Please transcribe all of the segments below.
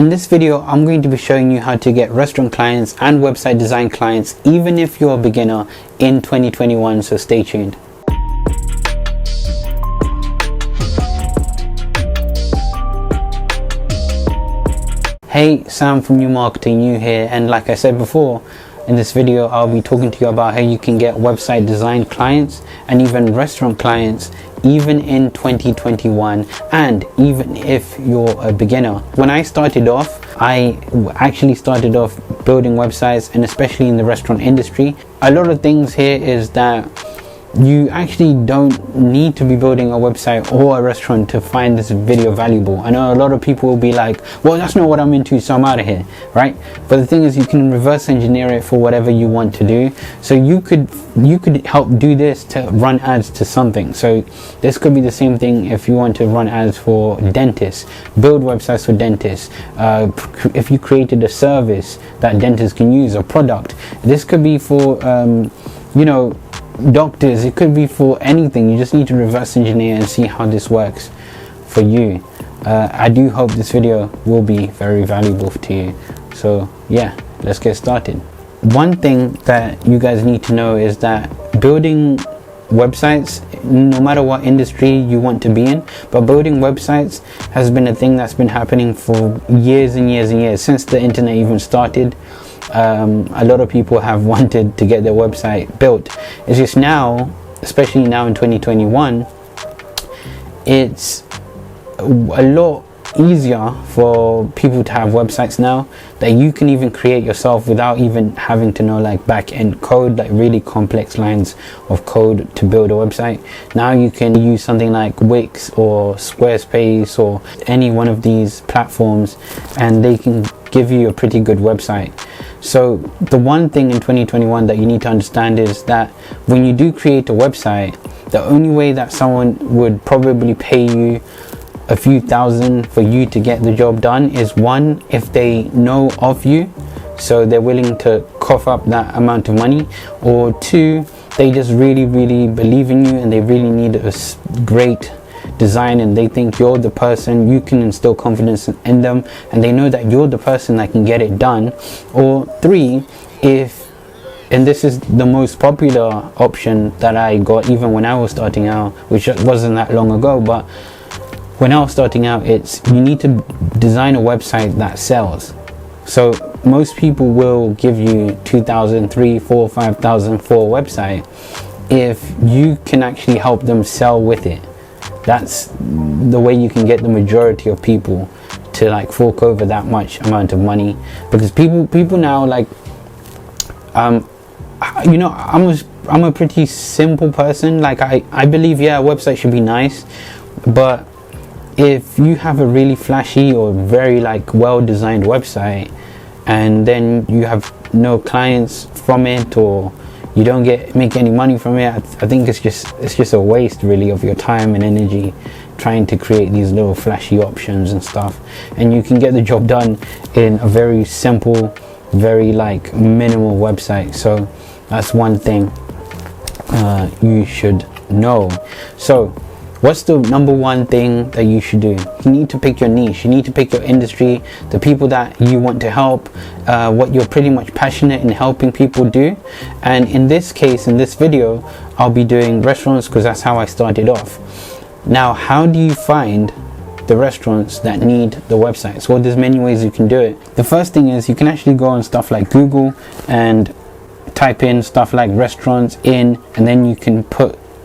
In this video, I'm going to be showing you how to get restaurant clients and website design clients even if you're a beginner in 2021, so stay tuned. Hey, Sam from New Marketing U here, and like I said before, in this video I'll be talking to you about how you can get website design clients and even restaurant clients even in 2021, and even if you're a beginner. When I started off, I actually started off building websites, and especially in the restaurant industry, a lot of things here is that you actually don't need to be building a website or a restaurant to find this video valuable. I know a lot of people will be like, well, that's not what I'm into, so I'm out of here, right? But the thing is, you can reverse engineer it for whatever you want to do. So you could help do this to run ads to something. So this could be the same thing if you want to run ads for dentists, build websites for dentists. If you created a service that dentists can use, a product, this could be for doctors, it could be for anything. You just need to reverse engineer and see how this works for you. I do hope this video will be very valuable to you. So yeah, let's get started. One thing that you guys need to know is that building websites, no matter what industry you want to be in, but building websites has been a thing that's been happening for years and years and years, since the internet even started. A lot of people have wanted to get their website built. It's just now, especially now in 2021, it's a lot easier for people to have websites now that you can even create yourself without even having to know like back-end code, like really complex lines of code to build a website. Now you can use something like Wix or Squarespace or any one of these platforms, and they can give you a pretty good website. So the one thing in 2021 that you need to understand is that when you do create a website, the only way that someone would probably pay you a few thousand for you to get the job done is, one, if they know of you, so they're willing to cough up that amount of money, or two, they just really believe in you and they really need a great design and they think you're the person, you can instill confidence in them and they know that you're the person that can get it done. Or three, and this is the most popular option that I got even when I was starting out, which wasn't that long ago, but when I was starting out, it's you need to design a website that sells. So most people will give you 2,000, 3,000, 4,000, 5,000 for a website if you can actually help them sell with it. That's the way you can get the majority of people to like fork over that much amount of money, because people now like I'm a pretty simple person. Like I believe, yeah, a website should be nice, but if you have a really flashy or very like well designed website and then you have no clients from it, or you don't make any money from it, I think it's just a waste really of your time and energy trying to create these little flashy options and stuff. And you can get the job done in a very simple, very like minimal website. So that's one thing you should know. So what's the number one thing that you should do? You need to pick your niche. You need to pick your industry, the people that you want to help, what you're pretty much passionate in helping people do. And in this case, in this video, I'll be doing restaurants because that's how I started off. Now, how do you find the restaurants that need the websites? Well, there's many ways you can do it. The first thing is you can actually go on stuff like Google and type in stuff like restaurants in, and then you can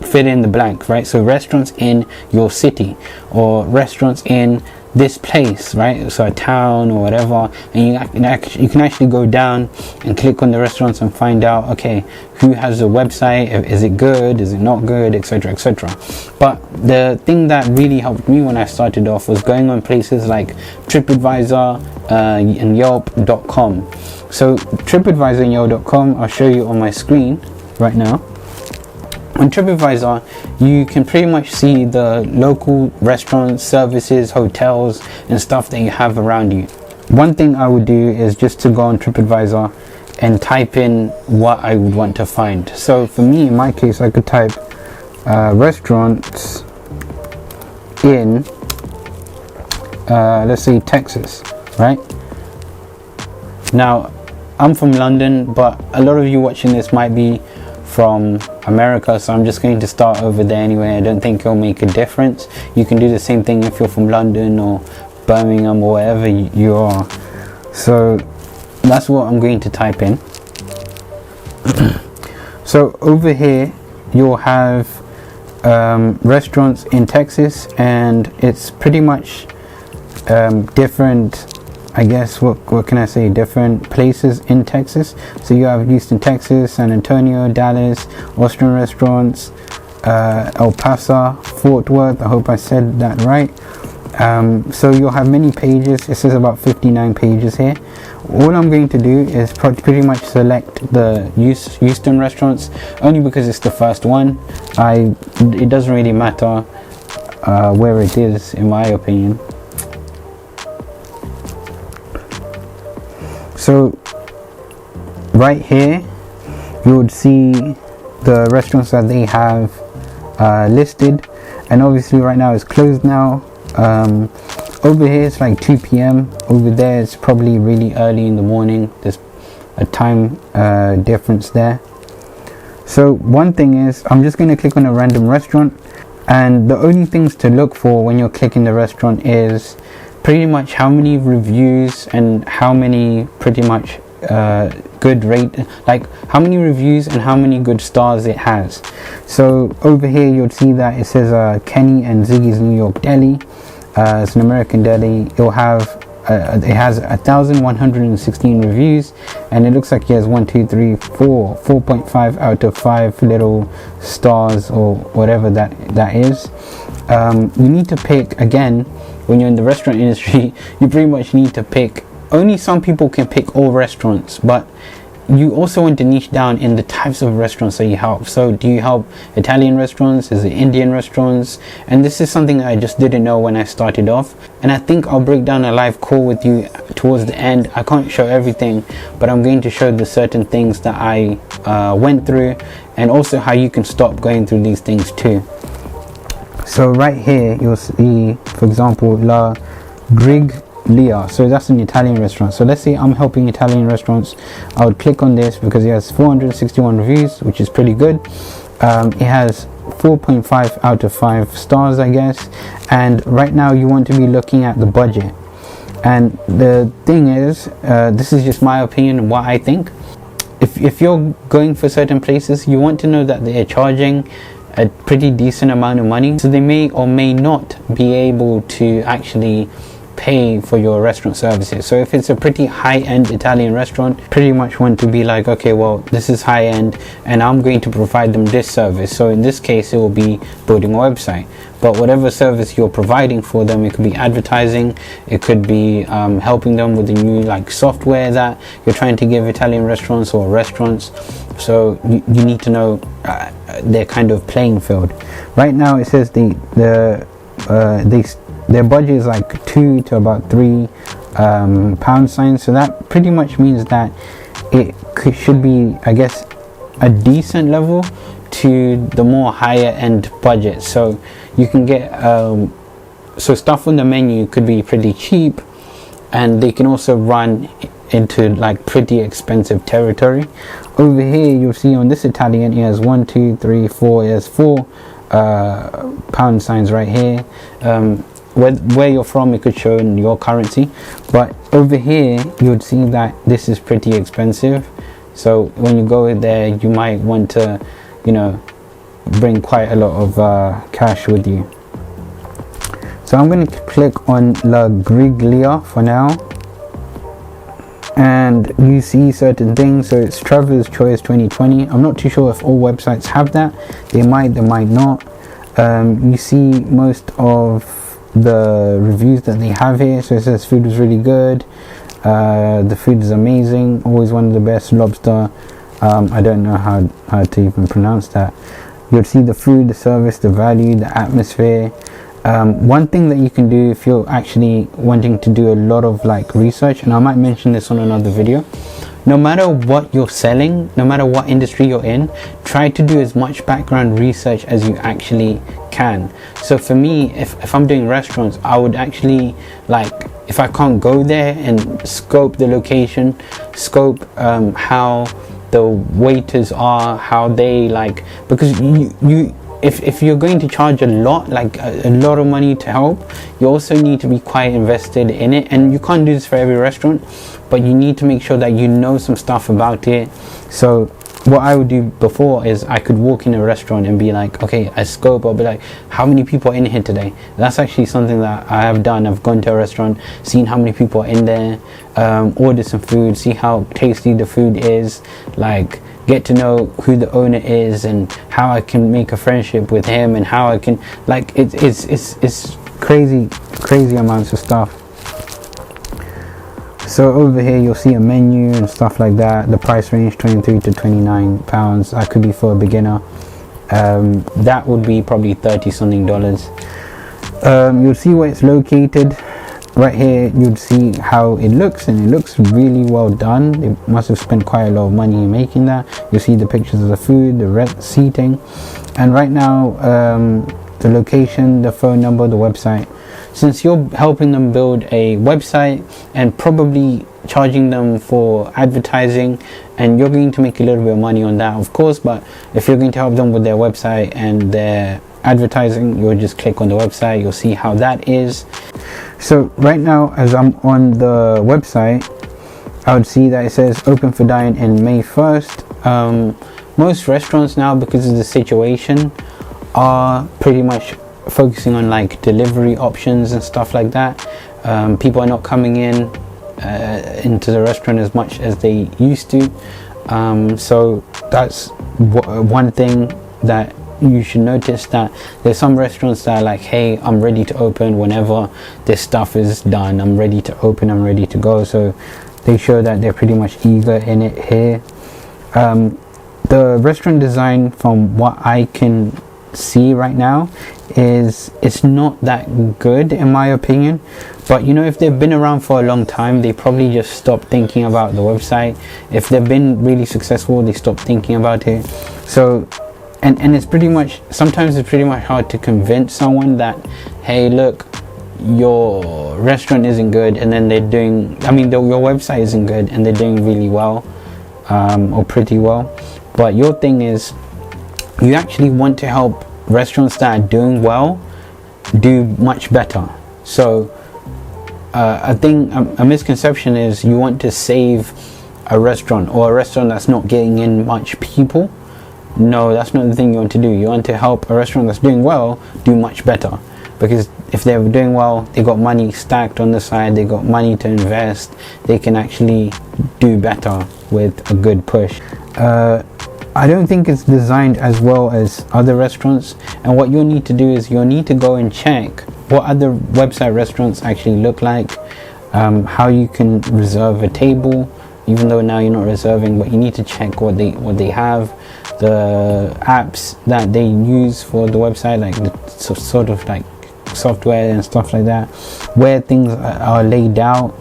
fit in the blank, right? So restaurants in your city, or restaurants in this place, right? So a town or whatever, and you can actually go down and click on the restaurants and find out, okay, who has a website, is it good, is it not good, etc, etc. But the thing that really helped me when I started off was going on places like TripAdvisor and Yelp.com. So TripAdvisor and Yelp.com, I'll show you on my screen right now. On TripAdvisor, you can pretty much see the local restaurants, services, hotels, and stuff that you have around you. One thing I would do is just to go on TripAdvisor and type in what I would want to find. So for me, in my case, I could type restaurants in, let's say Texas. right? Now, I'm from London, but a lot of you watching this might be from America, so I'm just going to start over there anyway. I don't think it'll make a difference. You can do the same thing if you're from London or Birmingham or wherever you are. So that's what I'm going to type in. So over here you'll have restaurants in Texas, and it's pretty much different, I guess, what can I say, different places in Texas. So you have Houston, Texas, San Antonio, Dallas, Austrian restaurants, El Paso, Fort Worth, I hope I said that right. So you'll have many pages. It says about 59 pages here. All I'm going to do is pretty much select the Houston restaurants, only because it's the first one. It doesn't really matter where it is, in my opinion. So right here you would see the restaurants that they have listed, and obviously right now it's closed now. Over here it's like 2 p.m. over there it's probably really early in the morning. There's a time difference there. So one thing is, I'm just going to click on a random restaurant, and the only things to look for when you're clicking the restaurant is pretty much how many reviews and how many pretty much good rate, like how many reviews and how many good stars it has. So over here you'll see that it says Kenny and Ziggy's New York Deli. It's an American deli. It has 1,116 reviews, and it looks like he has 4.5 out of 5 little stars, or whatever that is. You need to pick, again, when you're in the restaurant industry, you pretty much need to pick. Only some people can pick all restaurants, but you also want to niche down in the types of restaurants that you help. So do you help Italian restaurants? Is it Indian restaurants? And this is something that I just didn't know when I started off, and I think I'll break down a live call with you towards the end. I can't show everything, but I'm going to show the certain things that I went through, and also how you can stop going through these things too. So right here you'll see, for example, La Briglia. So that's an Italian restaurant. So let's say I'm helping Italian restaurants. I would click on this because it has 461 reviews, which is pretty good. It has 4.5 out of 5 stars, I guess. And right now you want to be looking at the budget. And the thing is, this is just my opinion, what I think. If you're going for certain places, you want to know that they're charging a pretty decent amount of money, so they may or may not be able to actually pay for your restaurant services. So if it's a pretty high-end Italian restaurant, pretty much want to be like, okay, well, this is high-end and I'm going to provide them this service. So in this case it will be building a website, but whatever service you're providing for them, it could be advertising, it could be helping them with the new like software that you're trying to give Italian restaurants or restaurants. So you need to know their kind of playing field. Right now it says their budget is like 2 to about 3 pound signs. So that pretty much means that it should be, I guess, a decent level to the more higher end budget. So you can get so stuff on the menu could be pretty cheap, and they can also run into like pretty expensive territory. Over here you'll see on this Italian, it has 1, 2, 3, 4. It has 4 pound signs right here. Where you're from, it could show in your currency, but over here you would see that this is pretty expensive. So when you go there, you might want to, you know, bring quite a lot of cash with you. So I'm going to click on La Briglia for now, and you see certain things. So it's Traveler's Choice 2020. I'm not too sure if all websites have that. They might not. You see most of the reviews that they have here. So it says food was really good, the food is amazing, always one of the best, lobster. I don't know how to even pronounce that. You'll see the food, the service, the value, the atmosphere. One thing that you can do if you're actually wanting to do a lot of like research, and I might mention this on another video, no matter what you're selling, no matter what industry you're in, try to do as much background research as you actually can. So for me, if I'm doing restaurants, I would actually like if I can't go there and scope the location, scope how the waiters are, how they like, because if you're going to charge a lot, like a lot of money to help, you also need to be quite invested in it. And you can't do this for every restaurant, but you need to make sure that you know some stuff about it. So what I would do before is I could walk in a restaurant and be like, okay, I scope, I'll be like, how many people are in here today? That's actually something that I have done. I've gone to a restaurant, seen how many people are in there, order some food, see how tasty the food is, like get to know who the owner is and how I can make a friendship with him, and how I can, like, it's crazy amounts of stuff. So over here you'll see a menu and stuff like that. The price range 23 to 29 pounds. That could be for a beginner. That would be probably 30 something dollars. You'll see where it's located. Right here you'd see how it looks, and it looks really well done. They must have spent quite a lot of money in making that. You'll see the pictures of the food, the seating, and right now the location, the phone number, the website. Since you're helping them build a website and probably charging them for advertising, and you're going to make a little bit of money on that, of course, but if you're going to help them with their website and their advertising, you'll just click on the website, you'll see how that is. So right now, as I'm on the website, I would see that it says open for dine in May 1st. Most restaurants now, because of the situation, are pretty much focusing on like delivery options and stuff like that. People are not coming into the restaurant as much as they used to, so that's one thing that you should notice, that there's some restaurants that are like, hey, I'm ready to open whenever this stuff is done, I'm ready to open, I'm ready to go. So they show that they're pretty much eager in it here. The restaurant design, from what I can see right now, is it's not that good in my opinion, but you know, if they've been around for a long time, they probably just stopped thinking about the website. If they've been really successful, they stop thinking about it. So and it's pretty much, sometimes it's pretty much hard to convince someone that, hey, look, your restaurant isn't good, and then they're doing, I mean, your website isn't good and they're doing really well, or pretty well. But your thing is, you actually want to help restaurants that are doing well do much better. So I think a misconception is you want to save a restaurant, or a restaurant that's not getting in much people. No, that's not the thing you want to do. You want to help a restaurant that's doing well do much better, because if they're doing well, they got money stacked on the side, they got money to invest, they can actually do better with a good push. I don't think it's designed as well as other restaurants, and what you'll need to do is you'll need to go and check what other website restaurants actually look like, how you can reserve a table, even though now you're not reserving, but you need to check what they have, the apps that they use for the website, like the sort of like software and stuff like that, where things are laid out.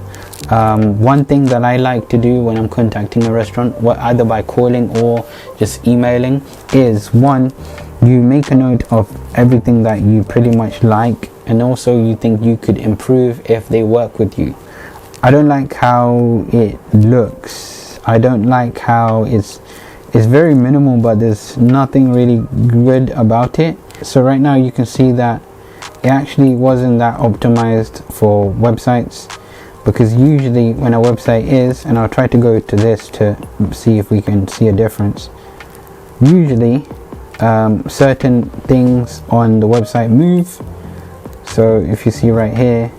One thing that I like to do when I'm contacting a restaurant, either by calling or just emailing, is one, you make a note of everything that you pretty much like, and also you think you could improve if they work with you. I don't like how it looks. I don't like how it's very minimal, but there's nothing really good about it. So right now you can see that it actually wasn't that optimized for websites, because usually when a website is, and I'll try to go to this to see if we can see a difference, usually certain things on the website move. So if you see right here,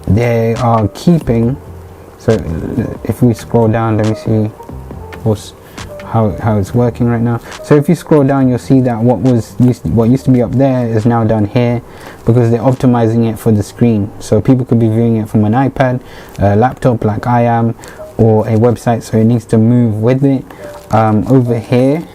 they are keeping, so if we scroll down, let me see how it's working right now. So if you scroll down, you'll see that what used to be up there is now down here, because they're optimizing it for the screen, so people could be viewing it from an iPad, a laptop like I am, or a website, so it needs to move with it. Over here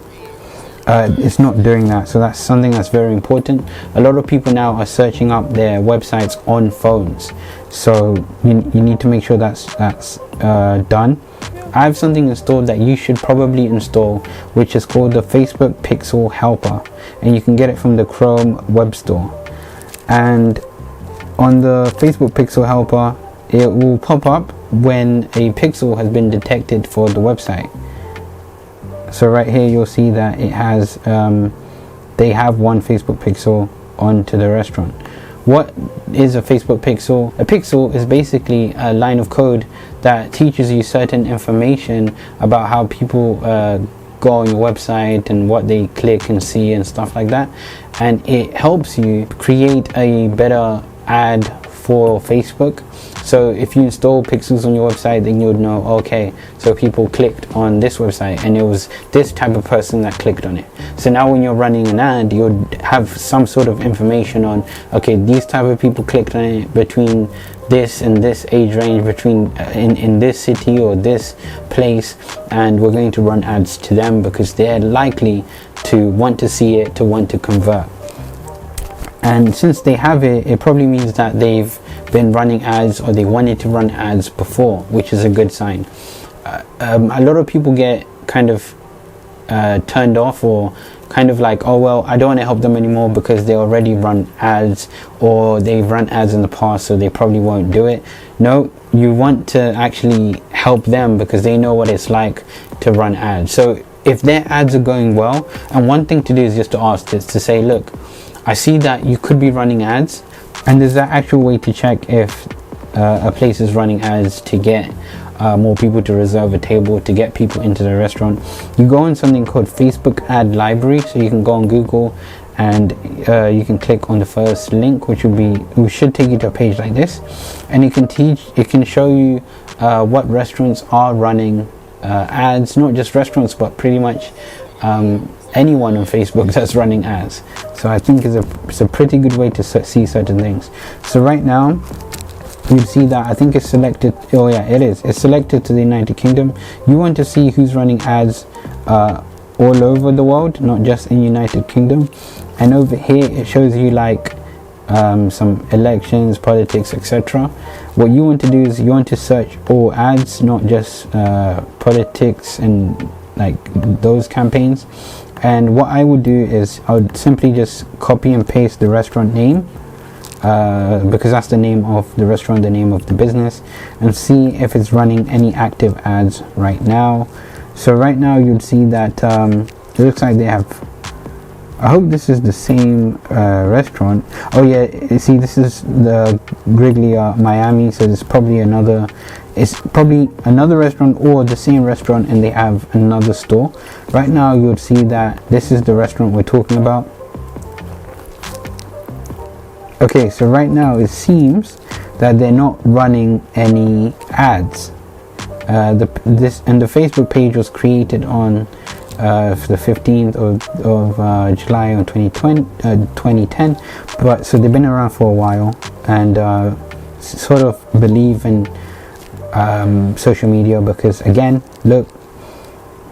it's not doing that, so that's something that's very important. A lot of people now are searching up their websites on phones, so you need to make sure that's done. I have something installed that you should probably install, which is called the Facebook Pixel Helper, and you can get it from the Chrome Web Store. And on the Facebook pixel helper, it will pop up when a pixel has been detected for the website. So right here you'll see that it has they have one Facebook pixel onto the restaurant. What is a Facebook pixel? A pixel is basically a line of code that teaches you certain information about how people go on your website and what they click and see and stuff like that, and it helps you create a better ad for Facebook. So if you install pixels on your website, then you would know, okay, so people clicked on this website and it was this type of person that clicked on it. So now when you're running an ad, you'll have some sort of information on, okay, these type of people clicked on it between this and this age range, between in this city or this place, and we're going to run ads to them because they're likely to want to see it, to want to convert. And since they have it, it probably means that they've been running ads, or they wanted to run ads before, which is a good sign. A lot of people get kind of turned off, or kind of like, oh well, I don't want to help them anymore because they already run ads, or they've run ads in the past, so they probably won't do it. No, you want to actually help them because they know what it's like to run ads. So if their ads are going well, and one thing to do is just to ask, is to say, look, I see that you could be running ads, and there's that actual way to check if a place is running ads to get more people to reserve a table, to get people into the restaurant. You go on something called Facebook Ad Library, so you can go on Google and you can click on the first link, which should take you to a page like this, and it can show you what restaurants are running ads, not just restaurants but pretty much anyone on Facebook that's running ads. So I think it's a pretty good way to see certain things. So right now you see that I think it's selected. Oh yeah, it is. It's selected to the United Kingdom. You want to see who's running ads all over the world, not just in United Kingdom. And over here it shows you like some elections, politics, etc. What you want to do is you want to search all ads, not just politics and like those campaigns. And what I would do is I would simply just copy and paste the restaurant name, because that's the name of the restaurant, the name of the business, and see if it's running any active ads right now. So right now you'd see that it looks like they have, I hope this is the same restaurant. Oh yeah, you see this is the Griglia Miami, so it's probably another restaurant or the same restaurant, and they have another store. Right now you would see that this is the restaurant we're talking about. Okay, so right now it seems that they're not running any ads. The Facebook page was created on the 15th of July of 2010, but so they've been around for a while, and sort of believe in social media, because again, look,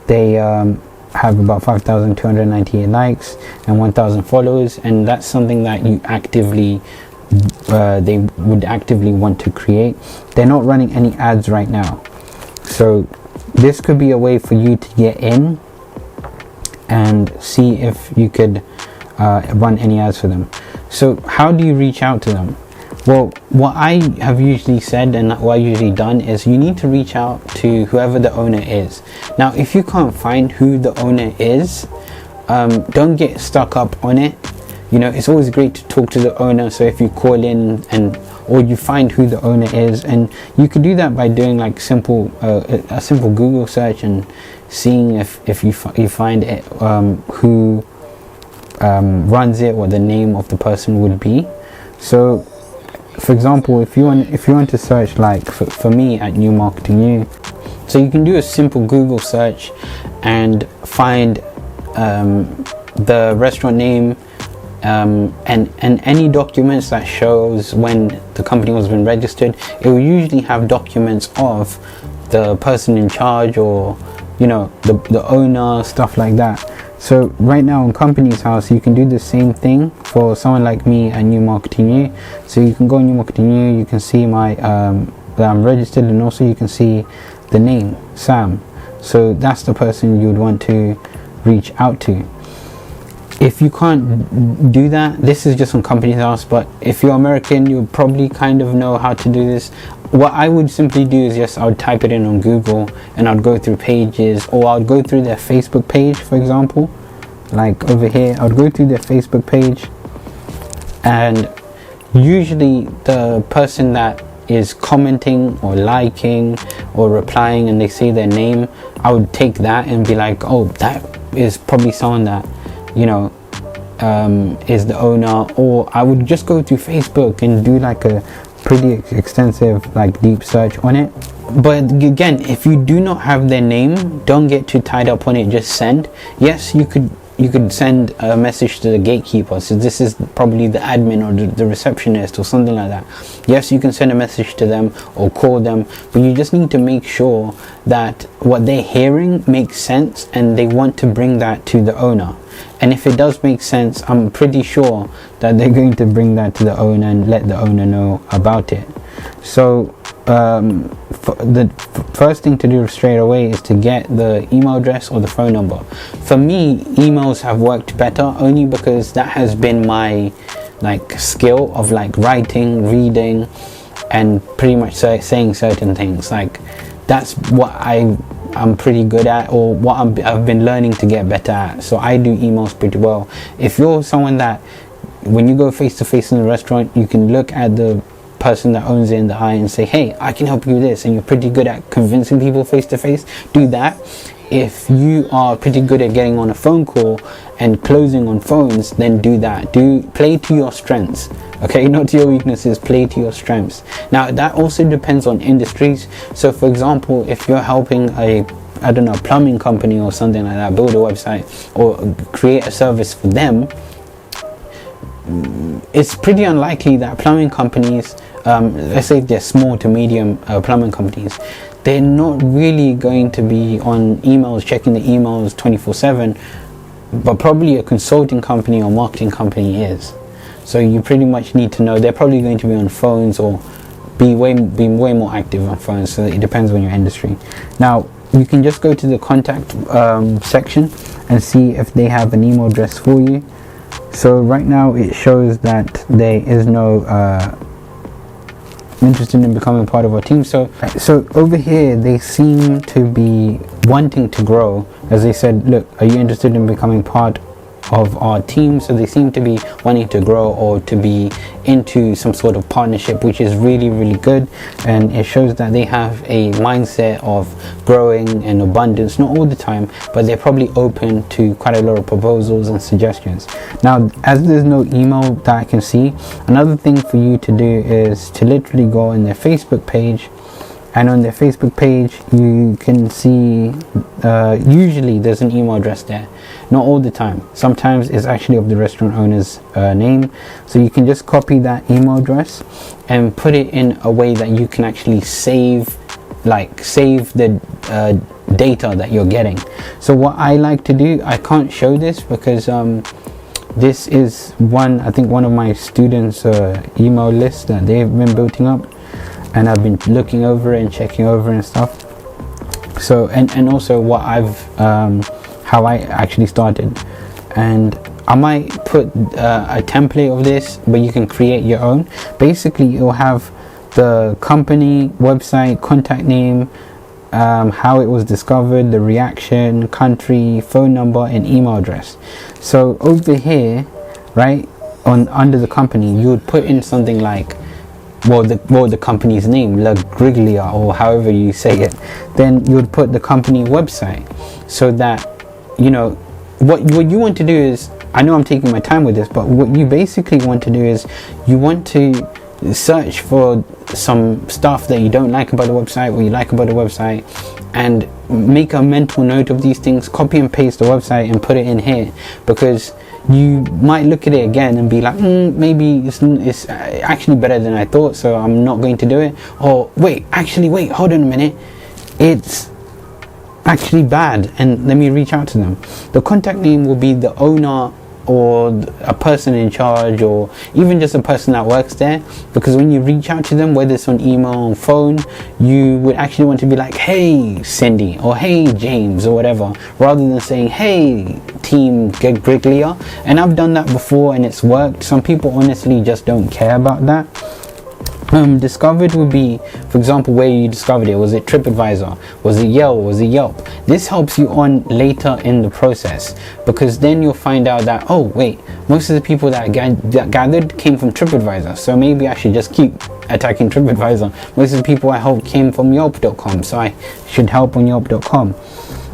they have about 5,298 likes and 1,000 followers, and that's something that you actively they would actively want to create. They're not running any ads right now, so this could be a way for you to get in and see if you could run any ads for them. So how do you reach out to them? Well, what I have usually said and what I've usually done is you need to reach out to whoever the owner is. Now, if you can't find who the owner is, don't get stuck up on it. You know, it's always great to talk to the owner. So if you call in or you find who the owner is, and you could do that by doing like a simple Google search and seeing if you find it, who runs it, what the name of the person would be. So for example, if you want to search, like for me at New Marketing U, so you can do a simple Google search and find the restaurant name, and any documents that shows when the company was been registered. It will usually have documents of the person in charge, or you know, the owner, stuff like that. So right now on Company's House, you can do the same thing for someone like me at New Marketing U. So you can go on New Marketing U, you can see my that I'm registered, and also you can see the name, Sam. So that's the person you would want to reach out to. if you can't do that, this is just on Companies House, but if you're American, you'll probably kind of know how to do this. What I would simply do is just, I would type it in on Google and I'd go through pages, or I'd go through their Facebook page, for example. Like over here, I'd go through their Facebook page, and usually the person that is commenting or liking or replying and they say their name, I would take that and be like, oh, that is probably someone that, you know, is the owner. Or I would just go through Facebook and do like a pretty extensive, like, deep search on it. But again, if you do not have their name, don't get too tied up on it, just send. Yes, you could send a message to the gatekeeper, so this is probably the admin or the receptionist or something like that. Yes, you can send a message to them or call them, but you just need to make sure that what they're hearing makes sense and they want to bring that to the owner. And if it does make sense, I'm pretty sure that they're going to bring that to the owner and let the owner know about it. So the first thing to do straight away is to get the email address or the phone number. For me, emails have worked better, only because that has been my like skill of like writing, reading, and pretty much saying certain things. Like, that's what I'm pretty good at, or what I've been learning to get better at. So I do emails pretty well. If you're someone that, when you go face to face in a restaurant, you can look at the person that owns it in the eye and say, hey, I can help you with this, and you're pretty good at convincing people face to face, do that. If you are pretty good at getting on a phone call and closing on phones, then do that. Play to your strengths, okay? Not to your weaknesses, play to your strengths. Now, that also depends on industries. So for example, if you're helping a plumbing company or something like that build a website or create a service for them, it's pretty unlikely that plumbing companies, let's say they're small to medium plumbing companies, they're not really going to be on emails, checking the emails 24/7, but probably a consulting company or marketing company is. So you pretty much need to know they're probably going to be on phones or be way more active on phones. So it depends on your industry. Now, you can just go to the contact section and see if they have an email address for you. So right now it shows that there is no interested in becoming part of our team. So over here they seem to be wanting to grow. As they said, look, are you interested in becoming part of our team? So they seem to be wanting to grow or to be into some sort of partnership, which is really, really good. And it shows that they have a mindset of growing and abundance, not all the time, but they're probably open to quite a lot of proposals and suggestions. Now, as there's no email that I can see, another thing for you to do is to literally go on their Facebook page. And on their Facebook page, you can see usually there's an email address there. Not all the time. Sometimes it's actually of the restaurant owner's name. So you can just copy that email address and put it in a way that you can actually save the data that you're getting. So what I like to do, I can't show this because this is one of my students' email lists that they've been building up. And I've been looking over it and checking over and stuff. So and also what how I actually started. And I might put a template of this, but you can create your own. Basically, it'll have the company, website, contact name, how it was discovered, the reaction, country, phone number, and email address. So over here, right, under the company, you would put in something like, the company's name, La Griglia, or however you say it. Then you would put the company website, so that, you know, what you want to do is, I know I'm taking my time with this, but what you basically want to do is you want to search for some stuff that you don't like about the website or you like about the website, and make a mental note of these things, copy and paste the website and put it in here, because you might look at it again and be like, maybe it's actually better than I thought, so I'm not going to do it. Or wait, hold on a minute, it's actually bad, and let me reach out to them. The contact name will be the owner or a person in charge, or even just a person that works there, because when you reach out to them, whether it's on email or phone, you would actually want to be like, hey Cindy, or hey James, or whatever, rather than saying hey team Griglia. And I've done that before and it's worked. Some people honestly just don't care about that. Discovered would be, for example, where you discovered it. Was it TripAdvisor? Was it Yelp? Was it Yelp? This helps you on later in the process, because then you'll find out that, oh wait, most of the people that gathered came from TripAdvisor, so maybe I should just keep attacking TripAdvisor. Most of the people I helped came from Yelp.com, so I should help on Yelp.com.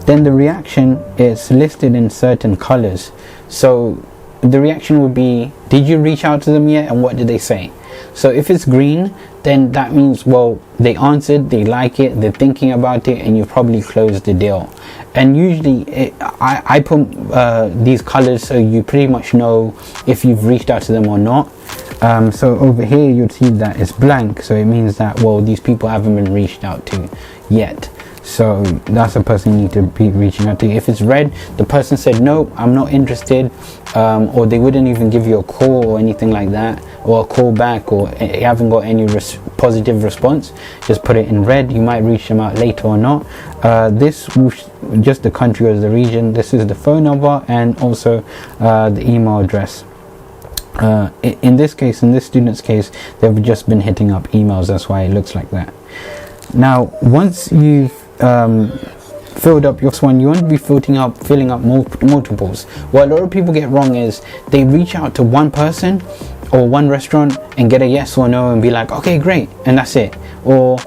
Then the reaction is listed in certain colors. So the reaction would be, did you reach out to them yet, and what did they say? So if it's green, then that means, well, they answered, they like it, they're thinking about it, and you probably closed the deal. And usually I put these colors so you pretty much know if you've reached out to them or not. So over here you'd see that it's blank, so it means that, well, these people haven't been reached out to yet. So that's a person you need to be reaching out to. If it's red, the person said no, I'm not interested, or they wouldn't even give you a call or anything like that, or a call back, or you haven't got any positive response. Just put it in red. You might reach them out later or not. This just the country or the region. This is the phone number and also the email address. In this case, in this student's case, they've just been hitting up emails. That's why it looks like that. Now once you've filled up your one, you want to be filling up multiples. What a lot of people get wrong is they reach out to one person or one restaurant and get a yes or no and be like, okay, great, and that's it. Or,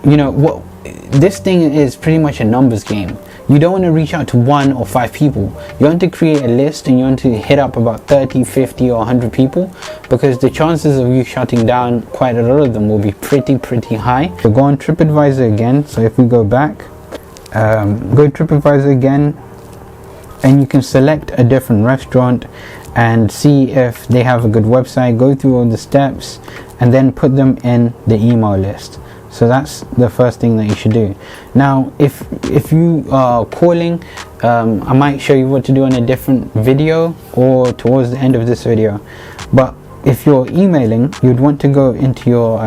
you know what, this thing is pretty much a numbers game. You don't want to reach out to 1 or 5 people. You want to create a list and you want to hit up about 30, 50 or 100 people, because the chances of you shutting down quite a lot of them will be pretty high. So go on TripAdvisor again. So if we go back, go TripAdvisor again, and you can select a different restaurant and see if they have a good website. Go through all the steps and then put them in the email list. So that's the first thing that you should do. Now if you are calling, I might show you what to do in a different video or towards the end of this video, but if you're emailing, you'd want to go into your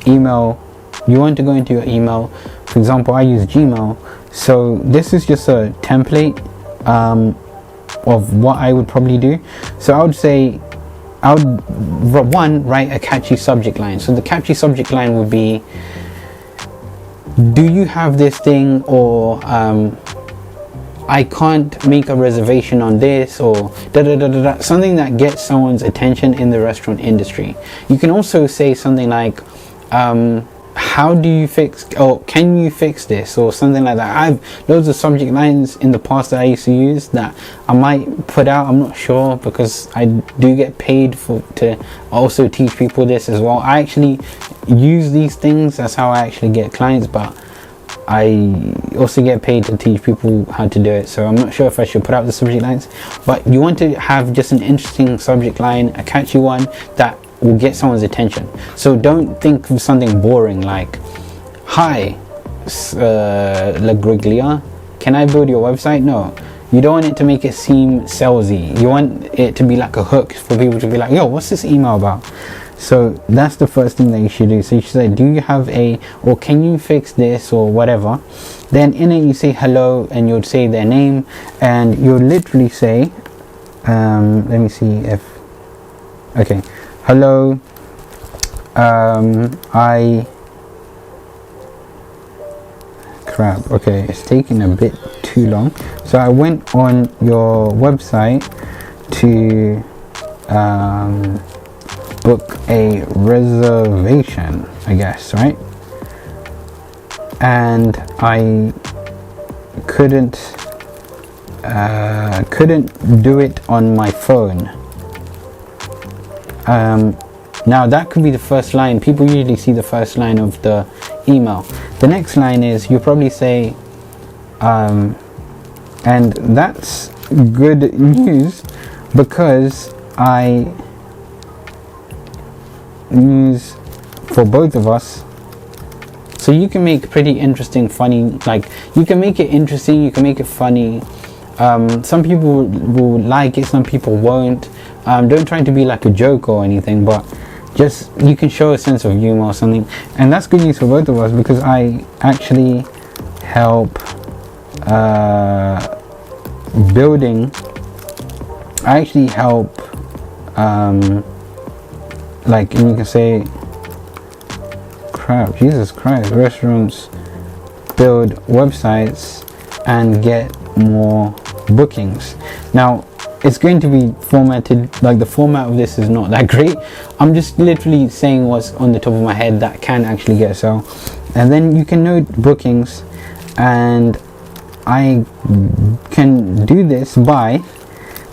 email. You want to go into your email. For example, I use Gmail, so this is just a template of what I would probably do. So I would say, I would write a catchy subject line. So the catchy subject line would be, do you have this thing, or I can't make a reservation on this, or something that gets someone's attention in the restaurant industry. You can also say something like, how do you fix, or can you fix this, or something like that. I've loads of subject lines in the past that I used to use that I might put out. I'm not sure, because I do get paid to also teach people this as well. I actually use these things. That's how I actually get clients, but I also get paid to teach people how to do it. So I'm not sure if I should put out the subject lines, but you want to have just an interesting subject line, a catchy one that will get someone's attention. So don't think of something boring like, hi La Griglia, can I build your website? No, you don't want it to make it seem salesy. You want it to be like a hook for people to be like, yo, what's this email about? So that's the first thing that you should do. So you should say, do you have or can you fix this, or whatever. Then in it you say hello, and you'll say their name, and you'll literally say, let me see if, okay, hello, okay, it's taking a bit too long. So I went on your website to book a reservation, I guess, right? And I couldn't do it on my phone. Now that could be the first line. People usually see the first line of the email. The next line is, you probably say, and that's good news, because I use for both of us. So you can make pretty interesting, funny, like you can make it interesting, you can make it funny, Some people will like it, some people won't. Don't try to be like a joke or anything, but just you can show a sense of humor or something, and that's good news for both of us, because I actually help building. I actually help like, and you can say, crap, Jesus Christ, restaurants build websites and get more bookings. Now it's going to be formatted, like the format of this is not that great. I'm just literally saying what's on the top of my head that can actually get a sale, and then you can note bookings, and I can do this by,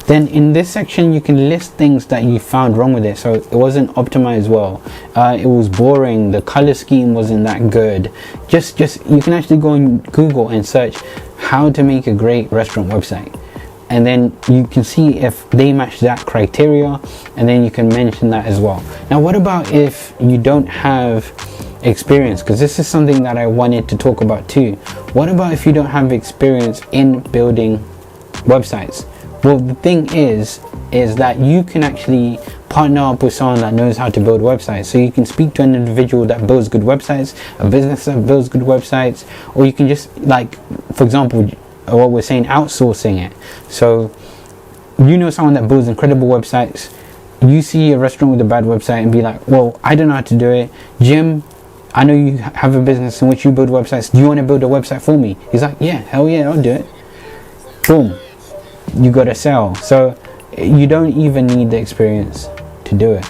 then in this section you can list things that you found wrong with it. So it wasn't optimized well, it was boring, the color scheme wasn't that good. Just you can actually go on Google and search how to make a great restaurant website, and then you can see if they match that criteria, and then you can mention that as well. Now what about if you don't have experience? Because this is something that I wanted to talk about too. What about if you don't have experience in building websites? Well, the thing is that you can actually partner up with someone that knows how to build websites. So you can speak to an individual that builds good websites, a business that builds good websites, or you can just, like, for example, what we're saying, outsourcing it. So you know someone that builds incredible websites, you see a restaurant with a bad website and be like, well, I don't know how to do it. Jim, I know you have a business in which you build websites. Do you want to build a website for me? He's like, yeah, hell yeah, I'll do it. Boom. You got to sell. So you don't even need the experience to do it.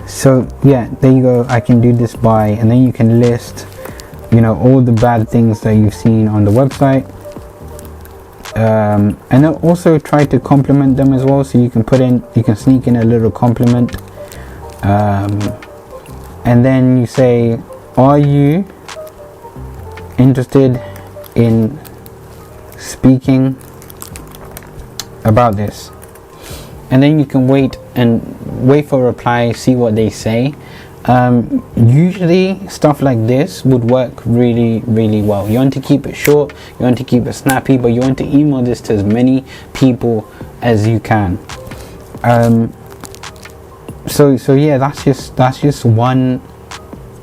So yeah, there you go. I can do this by, and then you can list, you know, all the bad things that you've seen on the website, and then also try to compliment them as well. So you can sneak in a little compliment, and then you say, are you interested in speaking about this? And then you can wait for a reply, see what they say. Usually stuff like this would work really well. You want to keep it short, you want to keep it snappy, but you want to email this to as many people as you can. So yeah, that's just one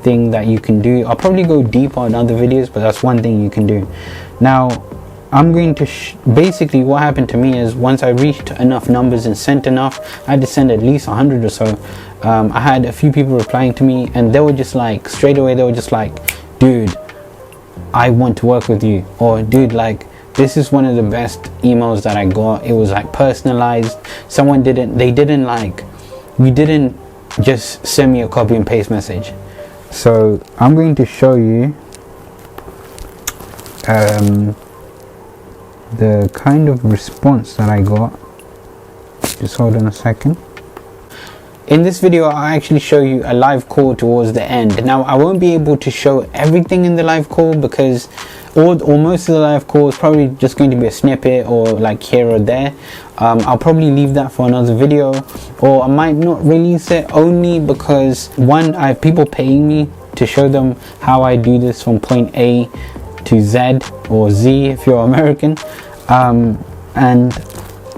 thing that you can do. I'll probably go deeper on other videos, but that's one thing you can do. Now I'm going to basically what happened to me is, once I reached enough numbers and sent enough, I had to send at least 100 or so. I had a few people replying to me, and they were just like, straight away they were just like, dude, I want to work with you, or dude, like, this is one of the best emails that I got. It was like personalized. You didn't just send me a copy and paste message. So I'm going to show you the kind of response that I got. Just hold on a second. In this video, I'll actually show you a live call towards the end. Now, I won't be able to show everything in the live call, because or most of the live call is probably just going to be a snippet, or like here or there. I'll probably leave that for another video, or I might not release it, only because, one, I have people paying me to show them how I do this from point A to Z, or Z if you're American, and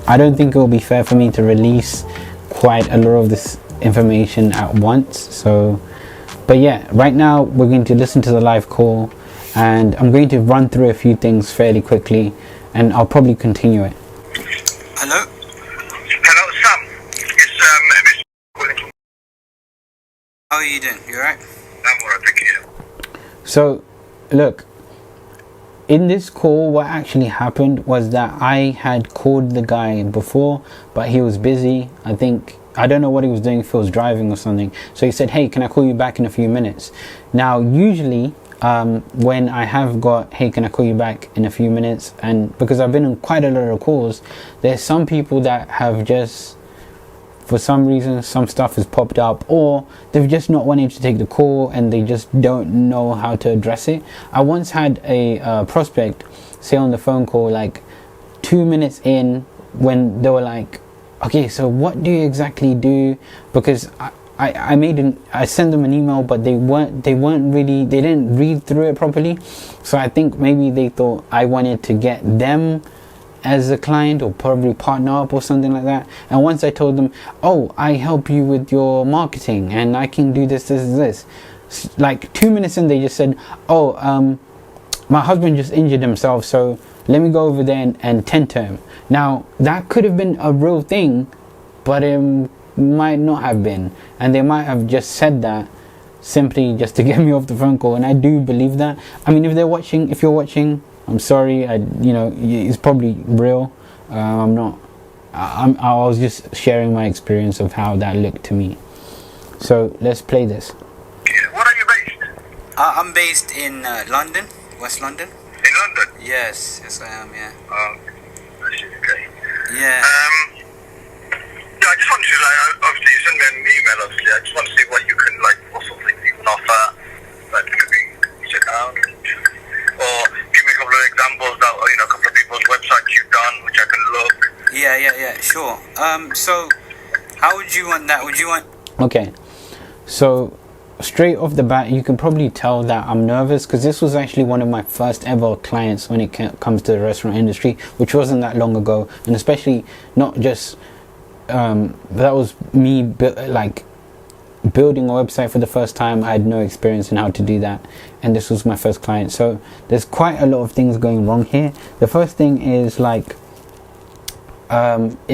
I don't think it will be fair for me to release quite a lot of this information at once. So, but yeah, right now we're going to listen to the live call, and I'm going to run through a few things fairly quickly, and I'll probably continue it. Hello? Hello, Sam. It's Mr. How are you doing? You alright? I'm alright, thank you. So, look, in this call, what actually happened was that I had called the guy before, but he was busy. I don't know what he was doing, if he was driving or something. So he said, hey, can I call you back in a few minutes? Now, usually, when I have got, hey, can I call you back in a few minutes? And because I've been on quite a lot of calls, there's some people that have just, for some reason, some stuff has popped up, or they've just not wanted to take the call and they just don't know how to address it. I once had a prospect say on the phone call, like 2 minutes in, when they were like, okay, so what do you exactly do? Because I sent them an email, but they didn't read through it properly. So I think maybe they thought I wanted to get them as a client or probably partner up or something like that. And once I told them, oh, I help you with your marketing and I can do this, like 2 minutes in, they just said, oh, my husband just injured himself, so let me go over there and tend to him. Now that could have been a real thing, but it might not have been, and they might have just said that simply just to get me off the phone call. And I do believe that. I mean, if you're watching, I'm sorry. It's probably real. I was just sharing my experience of how that looked to me. So let's play this. Where are you based? I'm based in London, West London. In London? Yes, I am. Yeah. Okay. Yeah. I just wanted to, obviously you sent me an email, obviously. I just want to see what you can, what sort of things you can offer, maybe sit down, or give me a couple of examples that, a couple of people's websites you've done, which I can look. Yeah, sure. So, how would you want that? Okay, so straight off the bat, you can probably tell that I'm nervous, because this was actually one of my first ever clients when it comes to the restaurant industry, which wasn't that long ago, and especially not just that was me building a website for the first time. I had no experience in how to do that, and this was my first client. So there's quite a lot of things going wrong here. The first thing is it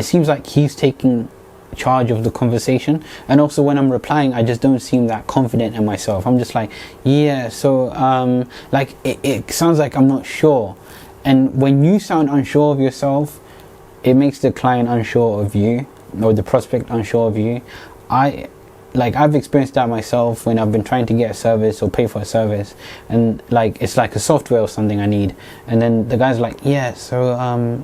seems like he's taking charge of the conversation, and also when I'm replying, I just don't seem that confident in myself. I'm just like, yeah, so it sounds like I'm not sure. And when you sound unsure of yourself, it makes the client unsure of you, or the prospect unsure of you. I've experienced that myself when I've been trying to get a service or pay for a service, and it's like a software or something I need, and then the guy's like, yeah, so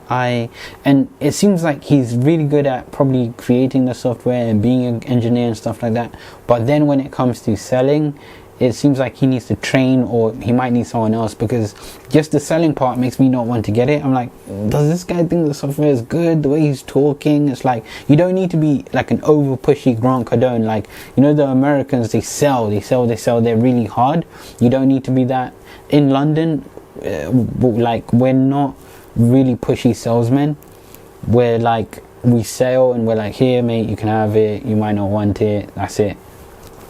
and it seems like he's really good at probably creating the software and being an engineer and stuff like that, but then when it comes to selling, it seems like he needs to train, or he might need someone else, because just the selling part makes me not want to get it. I'm like, does this guy think the software is good? The way he's talking, it's like, you don't need to be like an over pushy Grant Cardone. The Americans, they sell, they're really hard. You don't need to be that. In London, we're not really pushy salesmen. We're we sell and we're like, here mate, you can have it, you might not want it, that's it.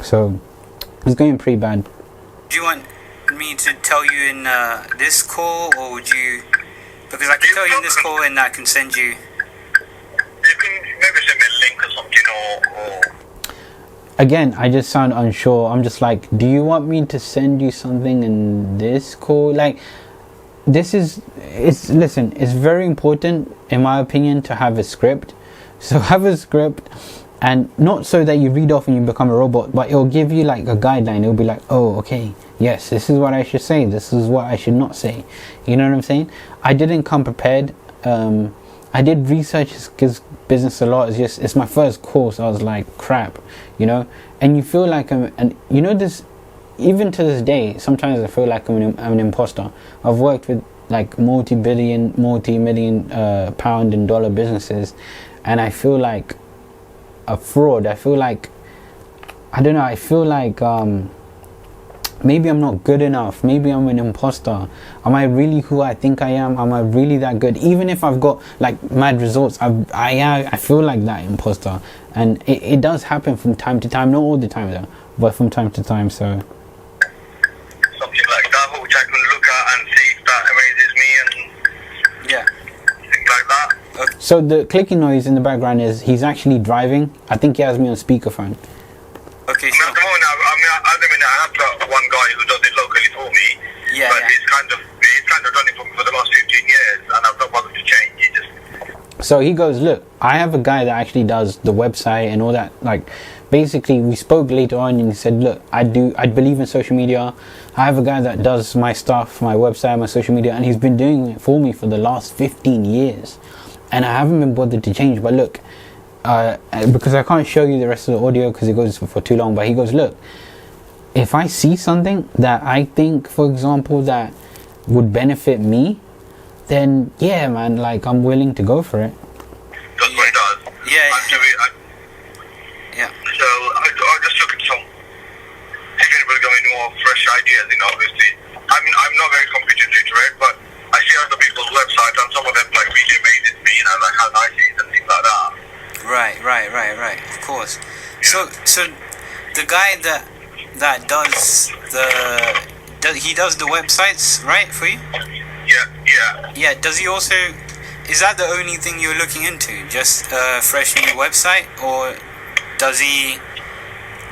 So it's going pretty bad. Do you want me to tell you in this call, or would you? Because I can tell you in this call, and I can send you. You can maybe send me a link or something, or. Again, I just sound unsure. I'm just like, do you want me to send you something in this call? Listen, it's very important, in my opinion, to have a script. So have a script. And not so that you read off and you become a robot, but it'll give you a guideline. It'll be like, oh, okay, yes, this is what I should say, this is what I should not say. You know what I'm saying? I didn't come prepared. I did research his business a lot. It's my first course. I was like, crap, and you feel like this, even to this day, sometimes I feel like I'm an imposter. I've worked with multi-million pound and dollar businesses, and I feel like a fraud. I feel like maybe I'm not good enough. Maybe I'm an imposter. Am I really who I think I am? Am I really that good? Even if I've got mad results, I feel like that imposter, and it does happen from time to time. Not all the time though, but from time to time. So something like that, which I can look at and see if that amazes me, and things like that. Okay. So the clicking noise in the background is he's actually driving. I think he has me on speakerphone. Okay, so at the moment, I have got one guy who does it locally for me. Yeah. But he's kind of done it for me for the last 15 years, and I've not bothered to change. So he goes, look, I have a guy that actually does the website and all that. Basically, we spoke later on, and he said, look, I believe in social media. I have a guy that does my stuff, my website, my social media, and he's been doing it for me for the last 15 years. And I haven't been bothered to change. But look, because I can't show you the rest of the audio because it goes for too long. But he goes, look, if I see something that I think, for example, that would benefit me, then yeah, man, I'm willing to go for it. That's what it does. Yeah. So I just more fresh ideas, obviously. I'm not very computer literate, but I see other people's websites and some of them like really amazes me, like how nice it is and things like that. Right. Of course. So the guy that does he does the websites, right, for you? Yeah. Does he also? Is that the only thing you're looking into? Just fresh new website, or does he?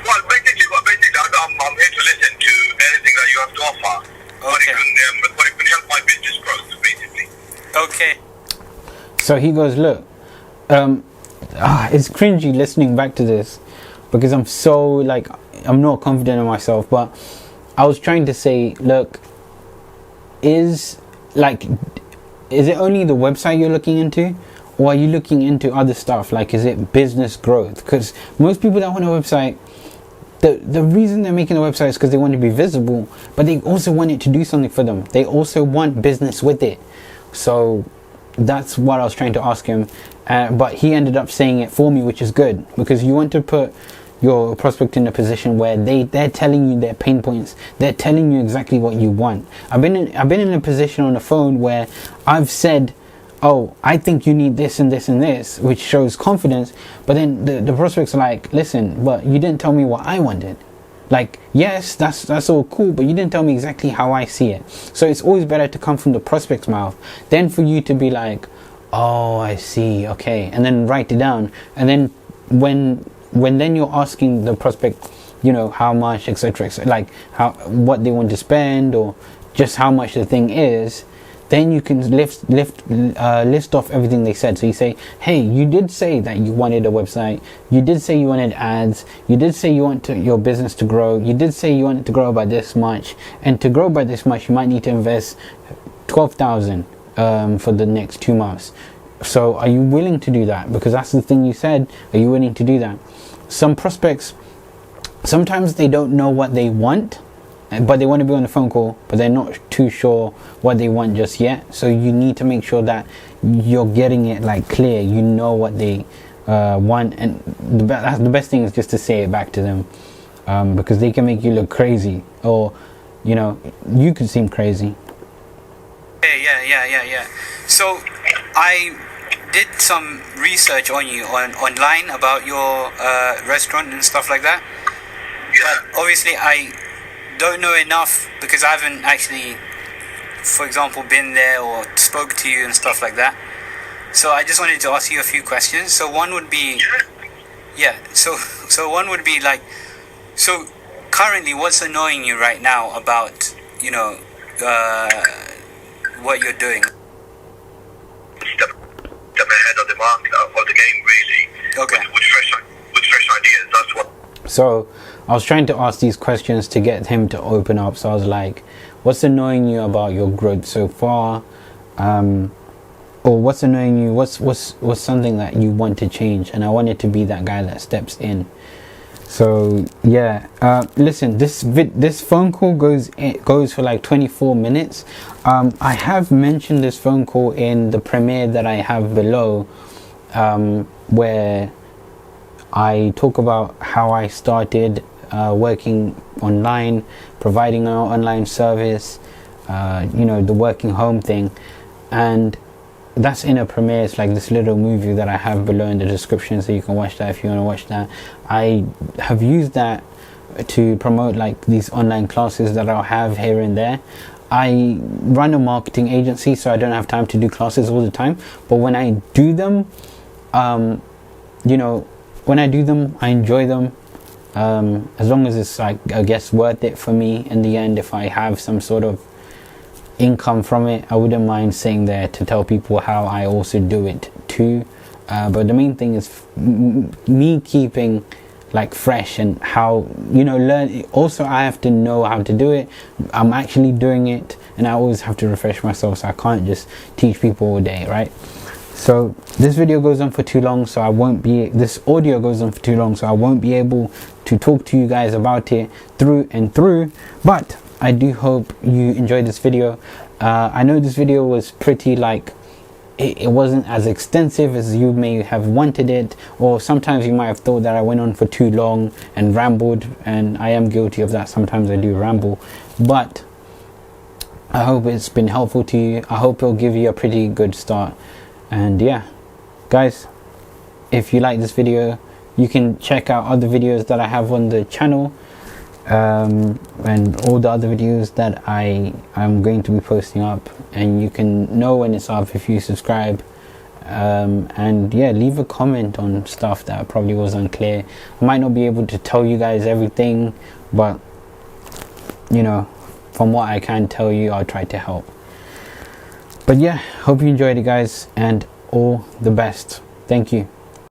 Well, basically, I'm here to listen to anything that you have to offer. Okay. But it can help my business growth, basically. Okay. So he goes, look, it's cringy listening back to this because I'm so like, I'm not confident in myself, but I was trying to say, look, is it only the website you're looking into, or are you looking into other stuff? Like, is it business growth? Because most people that want a website, the reason they're making a website is because they want to be visible, but they also want it to do something for them. They also want business with it. So that's what I was trying to ask him, but he ended up saying it for me, which is good, because you want to put your prospect in a position where they're telling you their pain points. They're telling you exactly what you want. I've been in a position on the phone where I've said, oh, I think you need this and this and this, which shows confidence, but then the prospect's like, listen, but you didn't tell me what I wanted. Like, yes, that's all cool, but you didn't tell me exactly how I see it. So it's always better to come from the prospect's mouth than for you to be like, oh, I see, okay, and then write it down, and then when then you're asking the prospect, how much, etc., like what they want to spend, or just how much the thing is, then you can list off everything they said. So you say, hey, you did say that you wanted a website, you did say you wanted ads, you did say you want your business to grow, you did say you want it to grow by this much, and to grow by this much you might need to invest 12,000 for the next 2 months. So are you willing to do that? Because that's the thing you said. Are you willing to do that? Some prospects, sometimes they don't know what they want, but they want to be on the phone call, but they're not too sure what they want just yet. So you need to make sure that you're getting it like clear. You know what they want, and the best thing is just to say it back to them, because they can make you look crazy, or you could seem crazy. Yeah. So I did some research on you online about your restaurant and stuff like that. But obviously I don't know enough because I haven't actually, for example, been there or spoke to you and stuff like that. So I just wanted to ask you a few questions. So one would be, so one would be like, so currently what's annoying you right now about, what you're doing? Step ahead of the market, of the game, really. Okay. With fresh ideas, that's what. So I was trying to ask these questions to get him to open up. So I was like, what's annoying you about your growth so far? Or what's annoying you? What's something that you want to change? And I wanted to be that guy that steps in. So yeah, listen, this phone call goes for like 24 minutes. I have mentioned this phone call in the premiere that I have below, where I talk about how I started working online, providing our online service, the working home thing, and that's in a premiere. It's like this little movie that I have below in the description, so you can watch that if you want to watch that. I have used that to promote like these online classes that I'll have here and there. I run a marketing agency, so I don't have time to do classes all the time, but when I do them, I enjoy them, as long as it's like, I guess, worth it for me in the end. If I have some sort of income from it, I wouldn't mind sitting there to tell people how I also do it too, but the main thing is me keeping like fresh and how learn. Also, I have to know how to do it. I'm actually doing it, and I always have to refresh myself, so I can't just teach people all day, right? So this video goes on for too long, so this audio goes on for too long, so I won't be able to talk to you guys about it through and through, but I do hope you enjoyed this video. I know this video was pretty like it wasn't as extensive as you may have wanted it, or sometimes you might have thought that I went on for too long and rambled, and I am guilty of that. Sometimes I do ramble, but I hope it's been helpful to you. I hope it'll give you a pretty good start. And yeah, guys, if you like this video, you can check out other videos that I have on the channel, and all the other videos that I am going to be posting up, and you can know when it's up if you subscribe. And yeah, leave a comment on stuff that probably was unclear. I might not be able to tell you guys everything, but you know, from what I can tell you, I'll try to help. But yeah, hope you enjoyed it, guys, and all the best. Thank you.